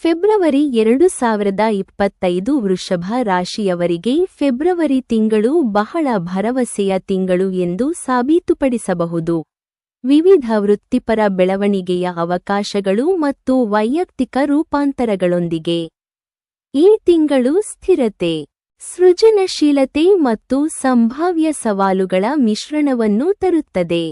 February 2025 ವೃಷಭ ರಾಶಿಯವರಿಗೆ February ತಿಂಗಳು ಬಹಳ ಭರವಸೆಯ ತಿಂಗಳು ಎಂದು ಸಾಬೀತುಪಡಿಸಬಹುದು. ವಿವಿಧ ವೃತ್ತಿಪರ ಬೆಳವಣಿಗೆಯ ಅವಕಾಶಗಳು ಮತ್ತು ವೈಯಕ್ತಿಕ ರೂಪಾಂತರಗಳೊಂದಿಗೆ ಈ ತಿಂಗಳು ಸ್ಥಿರತೆ, ಸೃಜನಶೀಲತೆ ಮತ್ತು ಸಂಭಾವ್ಯ ಸವಾಲುಗಳ ಮಿಶ್ರಣವನ್ನು ತರುತ್ತದೆ.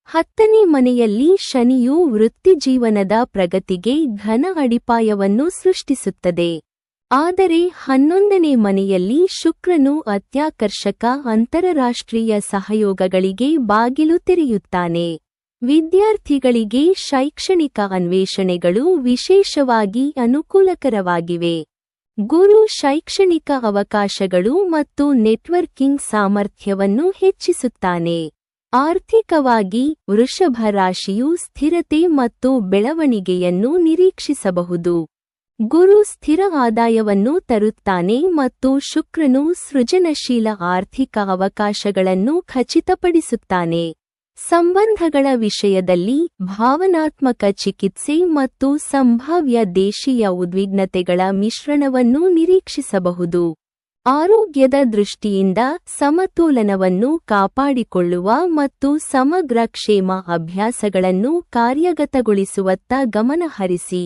10ನೇ ಮನೆಯಲ್ಲಿ ಶನಿಯು ವೃತ್ತಿಜೀವನದ ಪ್ರಗತಿಗೆ ಘನ ಅಡಿಪಾಯವನ್ನು ಸೃಷ್ಟಿಸುತ್ತದೆ. ಆದರೆ 11ನೇ ಮನೆಯಲ್ಲಿ ಶುಕ್ರನು ಅತ್ಯಾಕರ್ಷಕ ಅಂತರರಾಷ್ಟ್ರೀಯ ಸಹಯೋಗಗಳಿಗೆ ಬಾಗಿಲು ತೆರೆಯುತ್ತಾನೆ. ವಿದ್ಯಾರ್ಥಿಗಳಿಗೆ ಶೈಕ್ಷಣಿಕ ಅನ್ವೇಷಣೆಗಳು ವಿಶೇಷವಾಗಿ ಅನುಕೂಲಕರವಾಗಿವೆ. ಗುರು ಶೈಕ್ಷಣಿಕ ಅವಕಾಶಗಳು ಮತ್ತು ನೆಟ್ವರ್ಕಿಂಗ್ ಸಾಮರ್ಥ್ಯವನ್ನು ಹೆಚ್ಚಿಸುತ್ತಾನೆ. ಆರ್ಥಿಕವಾಗಿ ವೃಷಭ ರಾಶಿಯು ಸ್ಥಿರತೆ ಮತ್ತು ಬೆಳವಣಿಗೆಯನ್ನು ನಿರೀಕ್ಷಿಸಬಹುದು. ಗುರು ಸ್ಥಿರ ಆದಾಯವನ್ನು ತರುತ್ತಾನೆ ಮತ್ತು ಶುಕ್ರನು ಸೃಜನಶೀಲ ಆರ್ಥಿಕ ಅವಕಾಶಗಳನ್ನು ಖಚಿತಪಡಿಸುತ್ತಾನೆ. ಸಂಬಂಧಗಳ ವಿಷಯದಲ್ಲಿ ಭಾವನಾತ್ಮಕ ಚಿಕಿತ್ಸೆ ಮತ್ತು ಸಂಭಾವ್ಯ ದೇಶೀಯ ಉದ್ವಿಗ್ನತೆಗಳ ಮಿಶ್ರಣವನ್ನು ನಿರೀಕ್ಷಿಸಬಹುದು. ಆರೋಗ್ಯದ ದೃಷ್ಟಿಯಿಂದ ಸಮತೋಲನವನ್ನು ಕಾಪಾಡಿಕೊಳ್ಳುವ ಮತ್ತು ಸಮಗ್ರ ಕ್ಷೇಮ ಅಭ್ಯಾಸಗಳನ್ನು ಕಾರ್ಯಗತಗೊಳಿಸುವತ್ತ ಗಮನ ಹರಿಸಿ.